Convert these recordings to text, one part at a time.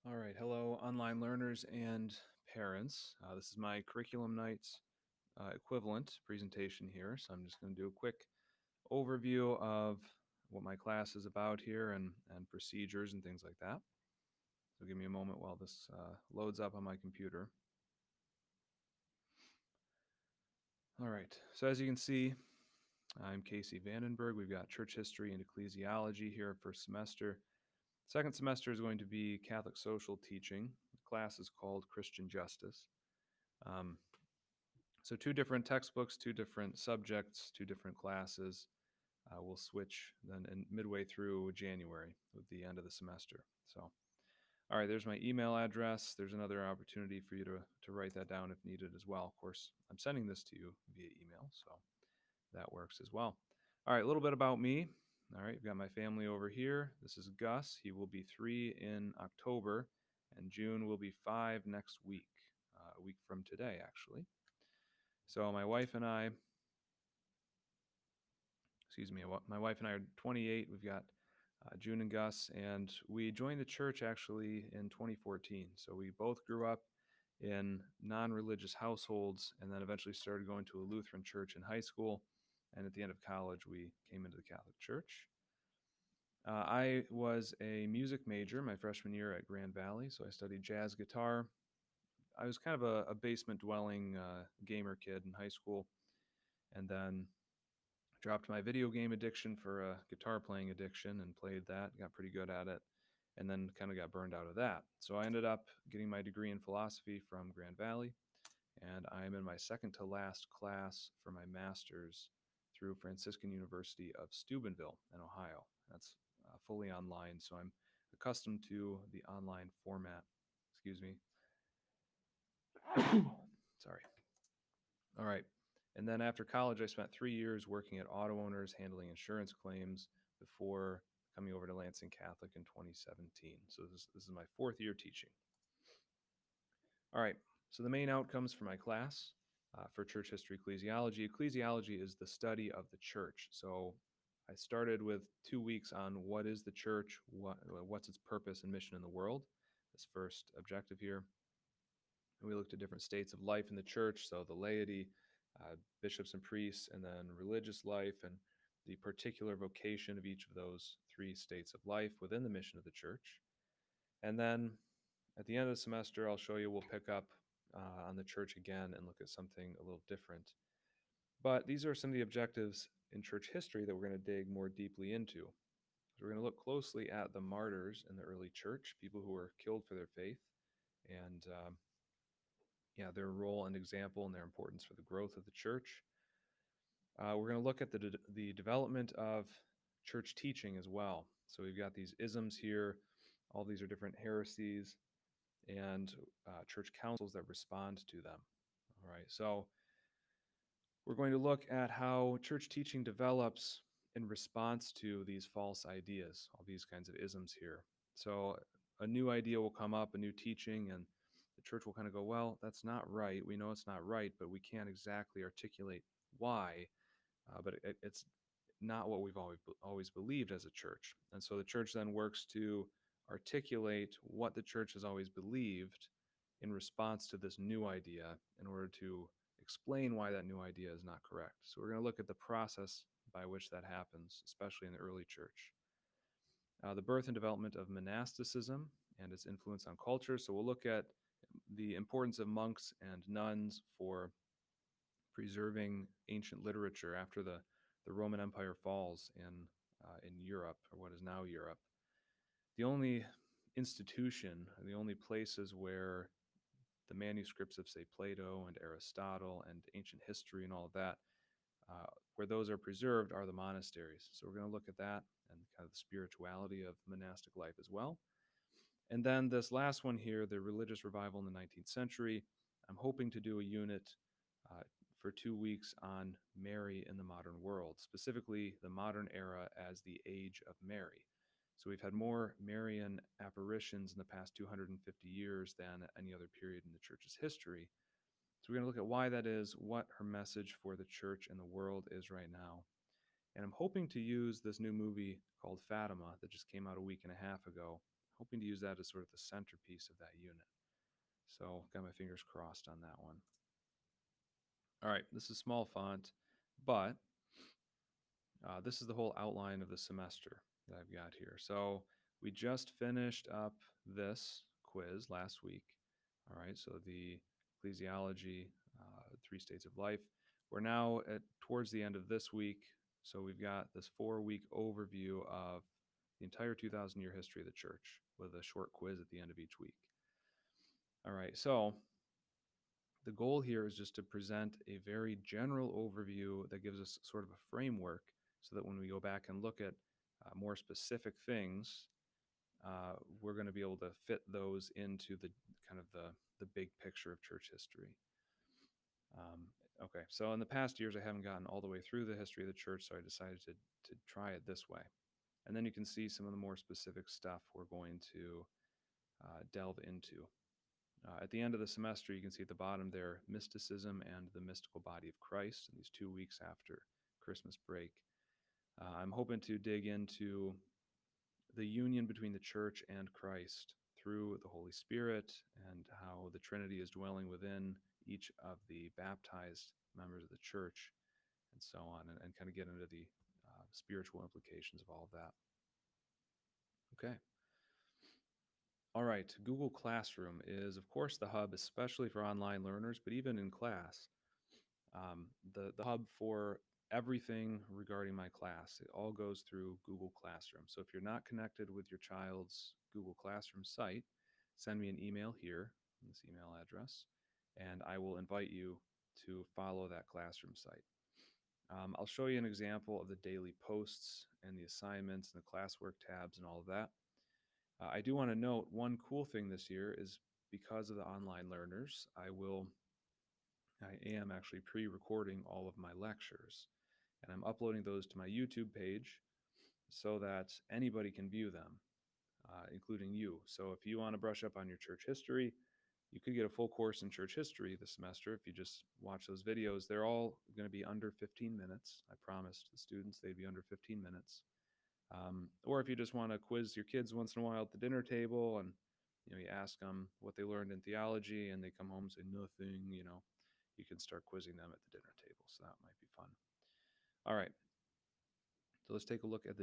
All right. Hello, online learners and parents. This is my curriculum nights equivalent presentation here. So I'm just going to do a quick overview of what my class is about here and procedures and things like that. So give me a moment while this loads up on my computer. All right. So as you can see, I'm Casey Vandenberg. We've got church history and ecclesiology here first semester. Second semester is going to be Catholic social teaching. The class is called Christian Justice. Um, So two different textbooks, two different subjects, two different classes. We'll switch then in midway through January with the end of the semester. So, all right, there's my email address. There's another opportunity for you to write that down if needed as well. Of course, I'm sending this to you via email, so that works as well. All right, a little bit about me. All right, you've got my family over here. This is Gus. He will be 3 in October, and June will be 5 next week, a week from today, actually. So my wife and I, my wife and I are 28. We've got June and Gus, and we joined the church actually in 2014. So we both grew up in non-religious households, and then eventually started going to a Lutheran church in high school. And at the end of college, we came into the Catholic Church. I was a music major my freshman year at Grand Valley, so I studied jazz guitar. I was kind of a basement dwelling gamer kid in high school, and then dropped my video game addiction for a guitar playing addiction and played that, got pretty good at it, and then kind of got burned out of that. So I ended up getting my degree in philosophy from Grand Valley, and I'm in my second to last class for my master's through Franciscan University of Steubenville in Ohio. That's fully online, so I'm accustomed to the online format. Excuse me. Sorry. All right. And then after college, I spent 3 years working at auto owners, handling insurance claims before coming over to Lansing Catholic in 2017. So this is my fourth year teaching. All right. So the main outcomes for my class for church history ecclesiology. Ecclesiology is the study of the church. So I started with 2 weeks on what is the church, what's its purpose and mission in the world. This first objective here. And we looked at different states of life in the church, so the laity, bishops and priests, and then religious life, and the particular vocation of each of those three states of life within the mission of the church. And then at the end of the semester, I'll show you, we'll pick up on the church again and look at something a little different. But these are some of the objectives in church history that we're going to dig more deeply into. So we're going to look closely at the martyrs in the early church, people who were killed for their faith, and their role and example and their importance for the growth of the church. We're going to look at the development of church teaching as well. So we've got these isms here. All these are different heresies and church councils that respond to them. All right. So we're going to look at how church teaching develops in response to these false ideas, all these kinds of isms here. So a new idea will come up, a new teaching, and the church will kind of go, well, that's not right. We know it's not right, but we can't exactly articulate why. But it's not what we've always believed as a church. And so the church then works to articulate what the church has always believed in response to this new idea in order to explain why that new idea is not correct. So we're going to look at the process by which that happens, especially in the early church. The birth and development of monasticism and its influence on culture. So we'll look at the importance of monks and nuns for preserving ancient literature after the Roman Empire falls in Europe, or what is now Europe. The only institution, the only places where the manuscripts of, say, Plato and Aristotle and ancient history and all of that, where those are preserved, are the monasteries. So we're going to look at that and kind of the spirituality of monastic life as well. And then this last one here, the religious revival in the 19th century, I'm hoping to do a unit uh, for 2 weeks on Mary in the modern world, specifically the modern era as the age of Mary. So we've had more Marian apparitions in the past 250 years than any other period in the church's history. So we're going to look at why that is, what her message for the church and the world is right now. And I'm hoping to use this new movie called Fatima that just came out a week and a half ago, hoping to use that as sort of the centerpiece of that unit. So got my fingers crossed on that one. All right, this is small font, but this is the whole outline of the semester that I've got here. So we just finished up this quiz last week. All right, so the ecclesiology, three states of life. We're now at towards the end of this week, so we've got this 4-week overview of the entire 2,000-year history of the church with a short quiz at the end of each week. All right, so the goal here is just to present a very general overview that gives us sort of a framework so that when we go back and look at more specific things, we're going to be able to fit those into the kind of the big picture of church history. Okay, so in the past years, I haven't gotten all the way through the history of the church, so I decided to try it this way. And then you can see some of the more specific stuff we're going to delve into. At the end of the semester, you can see at the bottom there, mysticism and the mystical body of Christ, in these 2 weeks after Christmas break. I'm hoping to dig into the union between the church and Christ through the Holy Spirit and how the Trinity is dwelling within each of the baptized members of the church and so on, and kind of get into the spiritual implications of all of that. Okay. All right, Google Classroom is, of course, the hub, especially for online learners, but even in class, the hub for everything regarding my class. It all goes through Google Classroom. So if you're not connected with your child's Google Classroom site, send me an email here, this email address, and I will invite you to follow that classroom site. I'll show you an example of the daily posts and the assignments and the classwork tabs and all of that. I do want to note one cool thing this year is because of the online learners, I am actually pre-recording all of my lectures, and I'm uploading those to my YouTube page so that anybody can view them, including you. So if you want to brush up on your church history, you could get a full course in church history this semester if you just watch those videos. They're all going to be under 15 minutes. I promised the students they'd be under 15 minutes. Or if you just want to quiz your kids once in a while at the dinner table, and you ask them what they learned in theology, and they come home and say nothing, you can start quizzing them at the dinner table. So that might be fun. All right. So let's take a look at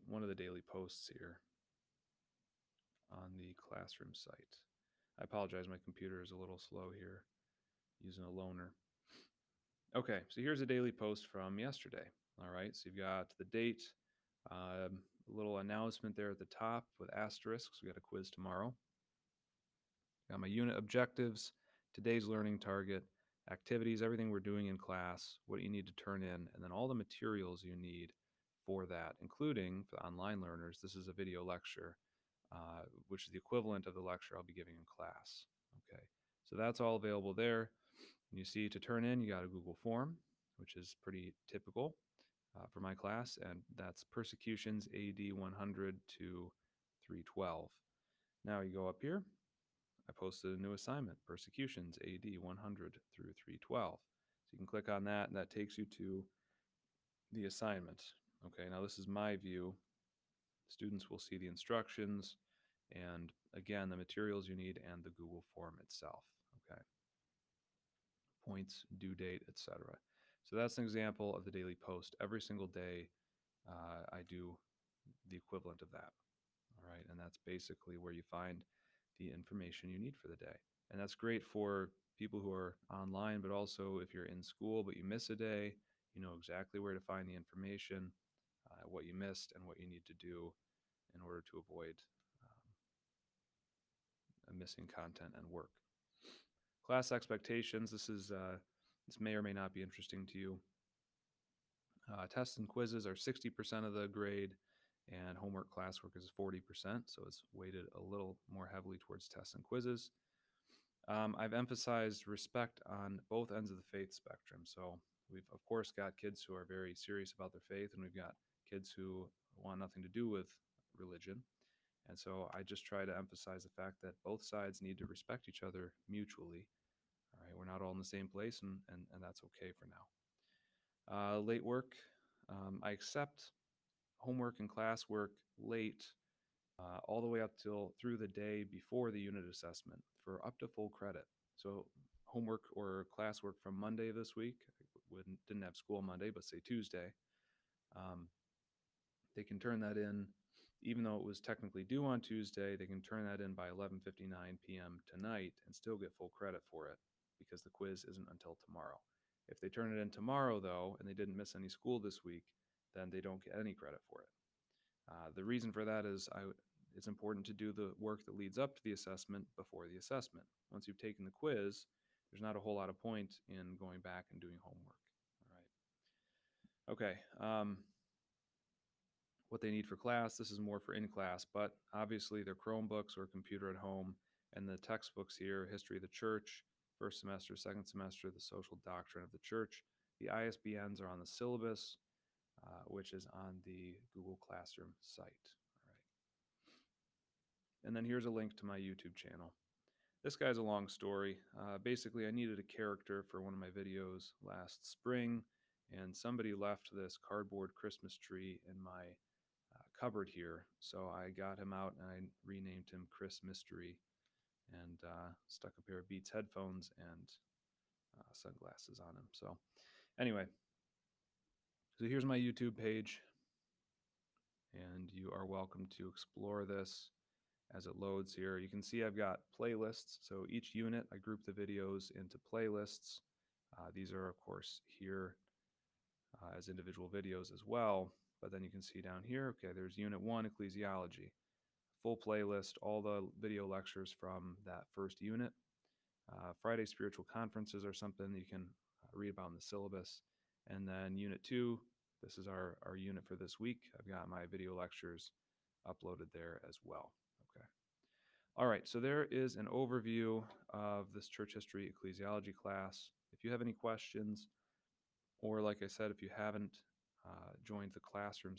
one of the daily posts here on the classroom site. I apologize, my computer is a little slow here, using a loaner. Okay, so here's a daily post from yesterday. All right, so you've got the date, a little announcement there at the top with asterisks. We got a quiz tomorrow. Got my unit objectives, today's learning target, activities, everything we're doing in class, what you need to turn in, and then all the materials you need for that, including for the online learners. This is a video lecture, which is the equivalent of the lecture I'll be giving in class. Okay, so that's all available there. And you see to turn in, you got a Google form, which is pretty typical for my class, and that's Persecutions AD 100 to 312. Now you go up here. I posted a new assignment, Persecutions AD 100 through 312. So you can click on that, and that takes you to the assignment. Okay, now this is my view. Students will see the instructions and, again, the materials you need and the Google form itself. Okay, points, due date, etc. So that's an example of the daily post. Every single day, I do the equivalent of that. All right, and that's basically where you find the information you need for the day. And that's great for people who are online, but also if you're in school but you miss a day, you know exactly where to find the information, what you missed, and what you need to do in order to avoid missing content and work. Class expectations. This may or may not be interesting to you. Tests and quizzes are 60% of the grade, and homework classwork is 40%, so it's weighted a little more heavily towards tests and quizzes. I've emphasized respect on both ends of the faith spectrum. So we've, of course, got kids who are very serious about their faith, and we've got kids who want nothing to do with religion. And so I just try to emphasize the fact that both sides need to respect each other mutually. All right, we're not all in the same place, and that's okay for now. Late work. I accept homework and classwork late all the way up till through the day before the unit assessment for up to full credit. So homework or classwork from Monday this week, didn't have school Monday, but say Tuesday, um, they can turn that in, even though it was technically due on Tuesday. They can turn that in by 11:59 p.m. tonight and still get full credit for it because the quiz isn't until tomorrow. If they turn it in tomorrow, though, and they didn't miss any school this week, then they don't get any credit for it. The reason for that is it's important to do the work that leads up to the assessment before the assessment. Once you've taken the quiz, there's not a whole lot of point in going back and doing homework. All right. Okay. What they need for class, this is more for in class, but obviously their Chromebooks or computer at home, and the textbooks here: History of the Church, first semester, second semester, the Social Doctrine of the Church. The ISBNs are on the syllabus, which is on the Google Classroom site. All right. And then here's a link to my YouTube channel. This guy's a long story. Basically, I needed a character for one of my videos last spring, and somebody left this cardboard Christmas tree in my cupboard here. So I got him out and I renamed him Chris Mystery, and stuck a pair of Beats headphones and sunglasses on him. So anyway, so here's my YouTube page, and you are welcome to explore this as it loads here. You can see I've got playlists. So each unit, I group the videos into playlists. These are, of course, here as individual videos as well. But then you can see down here, okay, there's Unit 1, Ecclesiology. Full playlist, all the video lectures from that first unit. Friday spiritual conferences are something you can read about in the syllabus. And then Unit 2, this is our unit for this week. I've got my video lectures uploaded there as well. Okay. All right, so there is an overview of this church history ecclesiology class. If you have any questions, or like I said, if you haven't joined the classroom